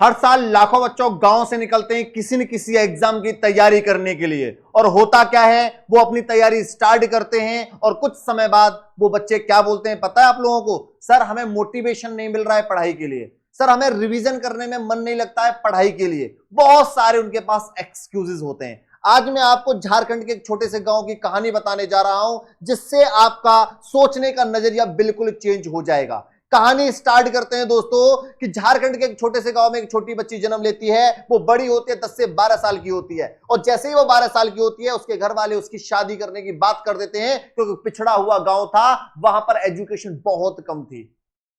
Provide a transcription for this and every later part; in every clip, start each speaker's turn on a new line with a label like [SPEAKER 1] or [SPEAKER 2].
[SPEAKER 1] हर साल लाखों बच्चों गांव से निकलते हैं किसी न किसी एग्जाम की तैयारी करने के लिए। और होता क्या है, वो अपनी तैयारी स्टार्ट करते हैं और कुछ समय बाद वो बच्चे क्या बोलते हैं पता है आप लोगों को? सर हमें मोटिवेशन नहीं मिल रहा है पढ़ाई के लिए, सर हमें रिवीजन करने में मन नहीं लगता है पढ़ाई के लिए। बहुत सारे उनके पास एक्सक्यूजेस होते हैं। आज मैं आपको झारखंड के एक छोटे से गांव की कहानी बताने जा रहा हूं जिससे आपका सोचने का नजरिया बिल्कुल चेंज हो जाएगा। कहानी स्टार्ट करते हैं दोस्तों कि झारखंड के एक छोटे से गांव में एक छोटी बच्ची जन्म लेती है। वो बड़ी होती है 10 से 12 साल की होती है और जैसे ही वो 12 साल की होती है उसके घर वाले उसकी शादी करने की बात कर देते हैं क्योंकि पिछड़ा हुआ गांव था, वहां पर एजुकेशन बहुत कम थी।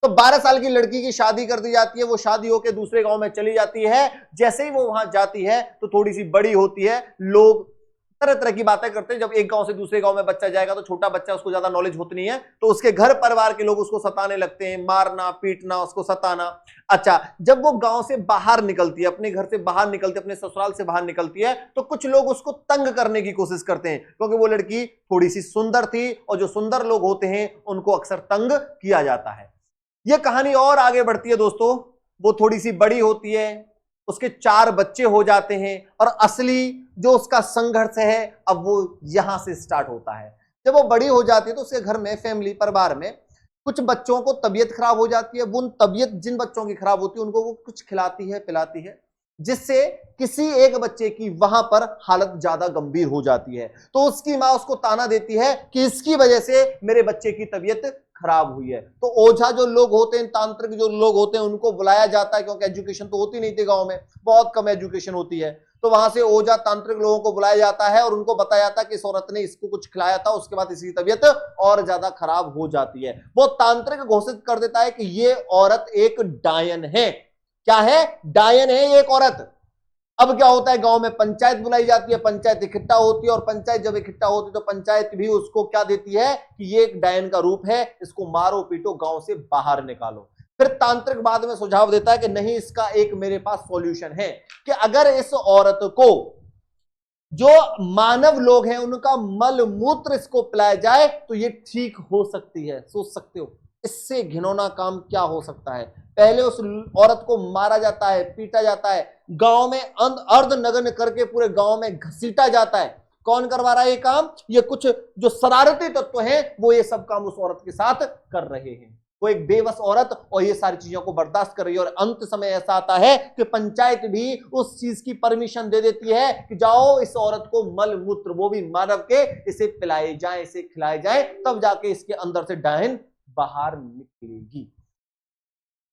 [SPEAKER 1] तो 12 साल की लड़की की शादी कर दी जाती है। वो शादी होकर दूसरे गांव में चली जाती है। जैसे ही वो वहां जाती है तो थोड़ी सी बड़ी होती है, लोग तरह तरह की बातें करते हैं। जब एक गांव से दूसरे गांव में बच्चा जाएगा तो छोटा बच्चा, उसको ज्यादा नॉलेज होती नहीं है, तो उसके घर परिवार के लोग उसको सताने लगते हैं, मारना पीटना, उसको सताना। अच्छा, जब वो गांव से बाहर निकलती है, अपने घर से बाहर निकलती है, अपने ससुराल से बाहर निकलती है, तो कुछ लोग उसको तंग करने की कोशिश करते हैं क्योंकि वो लड़की थोड़ी सी सुंदर थी और जो सुंदर लोग होते हैं उनको अक्सर तंग किया जाता है। यह कहानी और आगे बढ़ती है दोस्तों। वो थोड़ी सी बड़ी होती है, उसके 4 बच्चे हो जाते हैं और असली जो उसका संघर्ष है अब वो यहां से स्टार्ट होता है। जब वो बड़ी हो जाती है तो उसके घर में, फैमिली परिवार में कुछ बच्चों को तबीयत खराब हो जाती है। वो तबीयत जिन बच्चों की खराब होती है उनको वो कुछ खिलाती है पिलाती है, जिससे किसी एक बच्चे की वहां पर हालत ज्यादा गंभीर हो जाती है। तो उसकी मां उसको ताना देती है कि इसकी वजह से मेरे बच्चे की तबीयत खराब हुई है। तो ओझा जो लोग होते हैं, तांत्रिक जो लोग होते हैं, उनको बुलाया जाता है क्योंकि एजुकेशन तो होती नहीं थी गांव में, बहुत कम एजुकेशन होती है। तो वहां से ओझा तांत्रिक लोगों को बुलाया जाता है और उनको बताया जाता है कि इस औरत ने इसको कुछ खिलाया था, उसके बाद इसकी तबीयत और ज्यादा खराब हो जाती है। वो तांत्रिक घोषित कर देता है कि ये औरत एक डायन है। क्या है? डायन है एक औरत। अब क्या होता है, गांव में पंचायत बुलाई जाती है, पंचायत इकट्ठा होती है और पंचायत जब इकट्ठा होती है तो पंचायत भी उसको क्या देती है कि ये एक डायन का रूप है, इसको मारो पीटो, गांव से बाहर निकालो। फिर तांत्रिक बाद में सुझाव देता है कि नहीं, इसका एक मेरे पास सॉल्यूशन है कि अगर इस औरत को जो मानव लोग हैं उनका मल मूत्र इसको पिलाया जाए तो ये ठीक हो सकती है। सोच सकते हो इससे घिनौना काम क्या हो सकता है? पहले उस औरत को मारा जाता है, पीटा जाता है, गांव में अर्धनग्न करके पूरे गांव में घसीटा जाता है। कौन करवा रहा है ये काम? ये कुछ जो शरारती तत्व हैं वो ये सब काम उस औरत के साथ कर रहे हैं। वो एक बेबस औरत और ये सारी चीजों को बर्दाश्त कर रही है और अंत समय ऐसा आता है कि पंचायत भी उस चीज की परमिशन दे देती है कि जाओ इस औरत को मल मूत्र, वो भी मानव के, इसे पिलाए जाए, इसे खिलाए जाए, तब जाके इसके अंदर से डायन बाहर निकलेगी।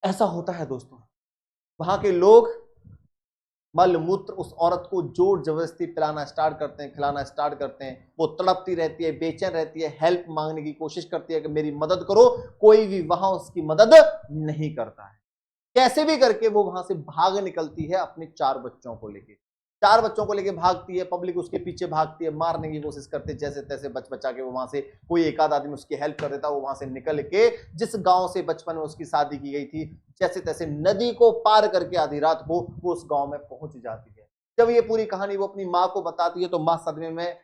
[SPEAKER 1] ऐसा होता है दोस्तों। वहां के लोग मल मूत्र उस औरत को जोर जबरदस्ती पिलाना स्टार्ट करते हैं, खिलाना स्टार्ट करते हैं। वो तड़पती रहती है, बेचैन रहती है, हेल्प मांगने की कोशिश करती है कि मेरी मदद करो। कोई भी वहां उसकी मदद नहीं करता है। कैसे भी करके वो वहां से भाग निकलती है अपने 4 बच्चों को लेके। 4 बच्चों को लेके भागती है, पब्लिक उसके पीछे भागती है, मारने की कोशिश करते, जैसे तैसे बच बचा के वो वहां से, कोई एक आध आदमी उसकी हेल्प कर देता, वो वहां से निकल के जिस गांव से बचपन में उसकी शादी की गई थी, जैसे तैसे नदी को पार करके आधी रात को वो उस गांव में पहुंच जाती है। जब ये पूरी कहानी वो अपनी माँ को बताती है तो माँ सदमे में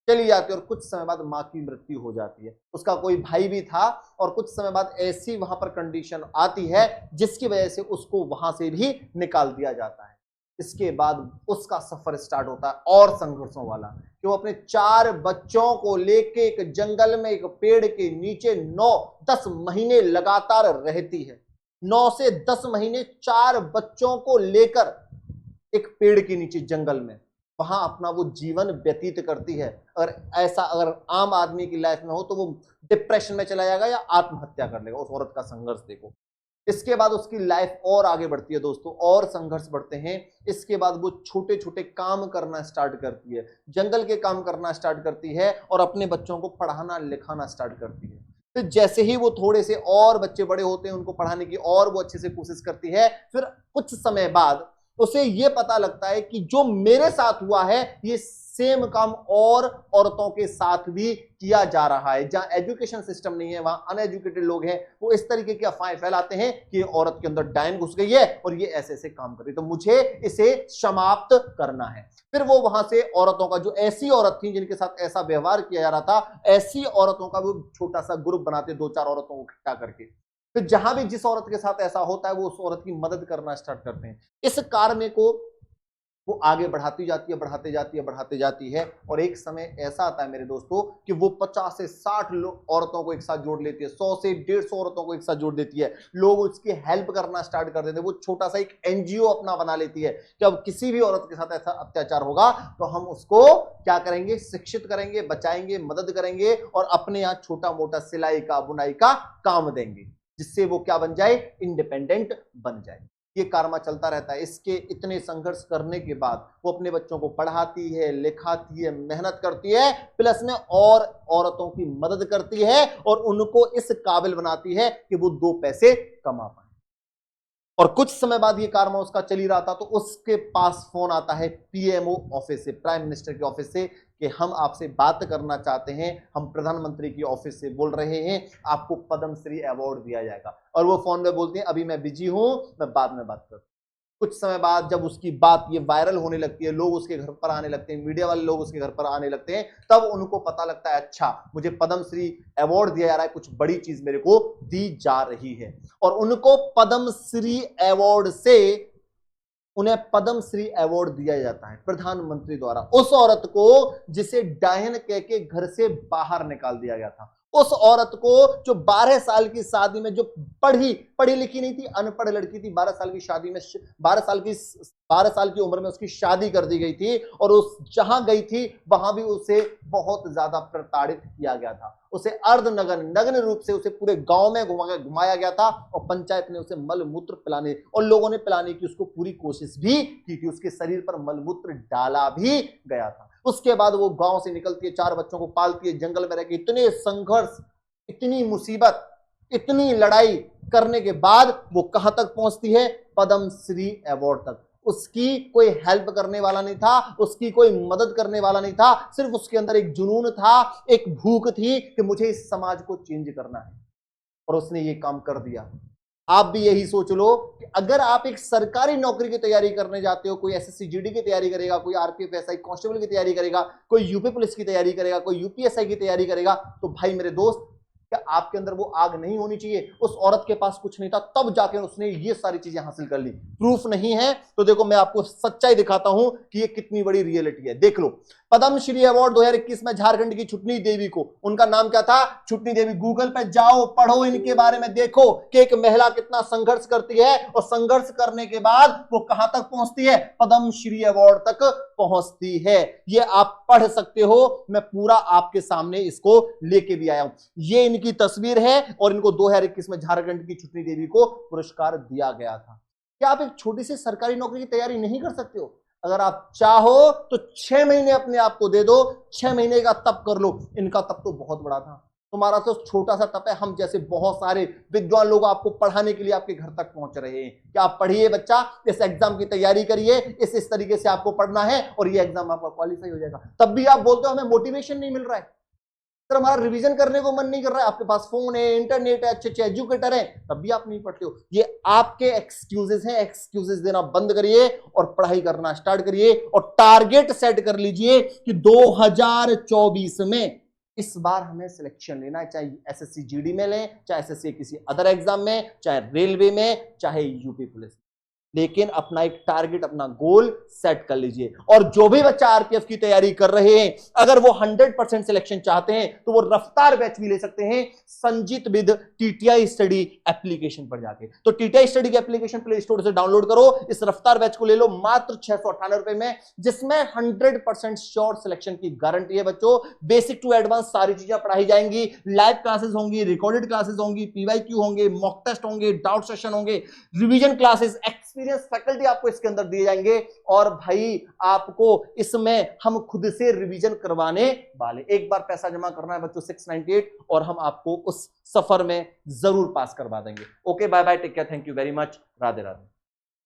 [SPEAKER 1] चली जाती है और कुछ समय बाद मां की मृत्यु हो जाती है। उसका कोई भाई भी था और कुछ समय बाद ऐसी वहां पर कंडीशन आती है जिसकी वजह से उसको वहां से भी निकाल दिया जाता है। इसके बाद उसका सफर स्टार्ट होता है और संघर्षों वाला कि वो अपने 4 बच्चों को लेके एक जंगल में एक पेड़ के नीचे 9-10 महीने लगातार रहती है। 9 से 10 महीने 4 बच्चों को लेकर एक पेड़ के नीचे जंगल में वहां अपना वो जीवन व्यतीत करती है। अगर आम आदमी की लाइफ में हो तो वो डिप्रेशन में चला जाएगा या आत्महत्या कर लेगा। उस औरत का संघर्ष देखो। इसके बाद उसकी लाइफ और आगे बढ़ती है दोस्तों, और संघर्ष बढ़ते हैं। इसके बाद वो छोटे छोटे काम करना स्टार्ट करती है, जंगल के काम करना स्टार्ट करती है और अपने बच्चों को पढ़ाना लिखाना स्टार्ट करती है। फिर जैसे ही वो थोड़े से और बच्चे बड़े होते हैं उनको पढ़ाने की और वो अच्छे से कोशिश करती है। फिर कुछ समय बाद उसे ये पता लगता है कि जो मेरे साथ हुआ है ये सेम काम और औरतों के साथ भी किया जा रहा है। जहां एजुकेशन सिस्टम नहीं है वहां अनएजुकेटेड लोग हैं, वो इस तरीके की अफवाहें फैलाते हैं कि औरत के अंदर डायन घुस गई है और ये ऐसे ऐसे काम कर रही है, तो मुझे इसे समाप्त करना है। फिर वो वहां से औरतों का, जो ऐसी औरत थी जिनके साथ ऐसा व्यवहार किया जा रहा था, ऐसी औरतों का वो छोटा सा ग्रुप बनाते, 2-4 औरतों को इकट्ठा करके फिर जहां भी जिस औरत के साथ ऐसा होता है वो उस औरत की मदद करना स्टार्ट करते हैं। इस कार्य को वो आगे बढ़ाती जाती है, बढ़ाते जाती है, बढ़ाते जाती है, और एक समय ऐसा आता है मेरे दोस्तों कि वो 50 से 60 औरतों को एक साथ जोड़ लेती है, 100 से 150 औरतों को एक साथ जोड़ देती है। लोग उसकी हेल्प करना स्टार्ट कर देते हैं। वो छोटा सा एक एनजीओ अपना बना लेती है कि अब किसी भी औरत के साथ ऐसा अत्याचार होगा तो हम उसको क्या करेंगे, शिक्षित करेंगे, बचाएंगे, मदद करेंगे और अपने यहां छोटा मोटा सिलाई का, बुनाई का काम देंगे, जिससे वो क्या बन जाए, इंडिपेंडेंट बन जाए। ये कारमा चलता रहता है। इसके इतने संघर्ष करने के बाद वो अपने बच्चों को पढ़ाती है, लिखाती है, मेहनत करती है, प्लस में और औरतों की मदद करती है और उनको इस काबिल बनाती है कि वो 2 पैसे कमा पाए। और कुछ समय बाद ये कारमा उसका चल ही रहा था तो उसके पास फोन आता है पीएमओ ऑफिस से, प्राइम मिनिस्टर के ऑफिस से, कि हम आपसे बात करना चाहते हैं, हम प्रधानमंत्री की ऑफिस से बोल रहे हैं, आपको पद्म श्री अवार्ड दिया जाएगा। और वो फोन में बोलते हैं अभी मैं बिजी हूं, मैं बाद में बात करता हूं। कुछ समय बाद जब उसकी बात ये वायरल होने लगती है, लोग उसके घर पर आने लगते हैं, मीडिया वाले लोग उसके घर पर आने लगते हैं, तब उनको पता लगता है अच्छा मुझे पद्म श्री अवार्ड दिया जा रहा है, कुछ बड़ी चीज मेरे को दी जा रही है। और उनको पद्म श्री अवार्ड से उन्हें पद्म श्री अवार्ड दिया जाता है प्रधानमंत्री द्वारा उस औरत को जिसे डायन कह के घर से बाहर निकाल दिया गया था। उस औरत को जो 12 साल की शादी में, जो पढ़ी लिखी नहीं थी, अनपढ़ लड़की थी, 12 साल की शादी में 12 साल की उम्र में उसकी शादी कर दी गई थी और उस जहां गई थी वहां भी उसे बहुत ज्यादा प्रताड़ित किया गया था। उसे नग्न रूप से उसे पूरे गांव में घुमाया गया था और पंचायत ने उसे मलमूत्र पिलाने और लोगों ने पिलाने की उसको पूरी कोशिश भी की थी। उसके शरीर पर मलमूत्र डाला भी गया था। उसके बाद वो गांव से निकलती है, 4 बच्चों को पालती है, जंगल में रहकर इतने संघर्ष, इतनी मुसीबत, इतनी लड़ाई करने के बाद वो कहां तक पहुंचती है, पद्म श्री अवार्ड तक। उसकी कोई हेल्प करने वाला नहीं था, उसकी कोई मदद करने वाला नहीं था, सिर्फ उसके अंदर एक जुनून था, एक भूख थी कि मुझे इस समाज को चेंज करना है और उसने ये काम कर दिया। आप भी यही सोच लो कि अगर आप एक सरकारी नौकरी की तैयारी करने जाते हो, कोई एसएससी जीडी की तैयारी करेगा, कोई आरपीएफ एसआई कांस्टेबल की तैयारी करेगा, कोई यूपी पुलिस की तैयारी करेगा, कोई यूपीएसआई की तैयारी करेगा, तो भाई मेरे दोस्त क्या आपके अंदर वो आग नहीं होनी चाहिए? उस औरत के पास कुछ नहीं था, तब जाके उसने ये सारी चीजें हासिल कर ली। प्रूफ नहीं है तो देखो मैं आपको सच्चाई दिखाता हूं कि ये कितनी बड़ी रियलिटी है। देख लो, पद्म श्री अवार्ड 2021 में झारखंड की छुटनी देवी को, उनका नाम क्या था, छुटनी देवी। गूगल पे जाओ, पढ़ो इनके बारे में, देखो कि एक महिला कितना संघर्ष करती है और संघर्ष करने के बाद वो कहां तक पहुंचती है, पद्म श्री अवार्ड तक पहुंचती है। ये आप पढ़ सकते हो, मैं पूरा आपके सामने इसको लेके भी आया हूं। ये इनकी तस्वीर है और इनको 2021 में झारखंड की छुटनी देवी को पुरस्कार दिया गया था। क्या आप एक छोटी सी सरकारी नौकरी की तैयारी नहीं कर सकते हो? अगर आप चाहो तो 6 महीने अपने आप को दे दो, 6 महीने का तप कर लो। इनका तप तो बहुत बड़ा था, तुम्हारा तो छोटा सा तप है। हम जैसे बहुत सारे विद्वान लोग आपको पढ़ाने के लिए आपके घर तक पहुंच रहे हैं कि आप पढ़िए बच्चा, इस एग्जाम की तैयारी करिए, इस तरीके से आपको पढ़ना है और ये एग्जाम आपका क्वालिफाई हो जाएगा। तब भी आप बोलते हो हमें मोटिवेशन नहीं मिल रहा है, सर हमारा रिवीजन करने को मन नहीं कर रहा है। आपके पास फोन है, इंटरनेट है, अच्छे एजुकेटर है, तब भी आप नहीं पढ़ते हो। ये आपके एक्सक्यूजेस हैं। एक्सक्यूजेस देना बंद करिए और पढ़ाई करना स्टार्ट करिए और टारगेट सेट कर लीजिए कि 2024 में इस बार हमें सिलेक्शन लेना है, चाहे एसएससी जीडी में लें, चाहे एसएससी किसी अदर एग्जाम में, चाहे रेलवे में, चाहे यूपी पुलिस, लेकिन अपना एक टारगेट, अपना गोल सेट कर लीजिए। और जो भी बच्चा आरपीएफ की तैयारी कर रहे हैं, अगर वो 100% सिलेक्शन चाहते हैं तो वो रफ्तार बैच भी ले सकते हैं Sanjeet with TTI study application पर जाके। तो टीटीआई स्टडी की एप्लीकेशन प्ले स्टोर से डाउनलोड करो, इस रफ्तार बैच को ले लो मात्र 698 रुपए में, जिसमें 100% श्योर सिलेक्शन की गारंटी है। बच्चों बेसिक टू एडवांस सारी चीजें पढ़ाई जाएंगी, लाइव क्लासेस होंगी, रिकॉर्डेड क्लासेस होंगी, पीवाईक्यू होंगे, मॉक टेस्ट होंगे, डाउट सेशन होंगे, रिवीजन क्लासेस, एक्सपीरियंस फैकल्टी आपको इसके अंदर दिए जाएंगे। और भाई आपको इसमें हम खुद से रिवीजन करवाने वाले। एक बार पैसा जमा करना है बच्चों 698 और हम आपको उस सफर में जरूर पास करवा देंगे। Okay, bye bye, take care, thank you very much, Radhe Radhe.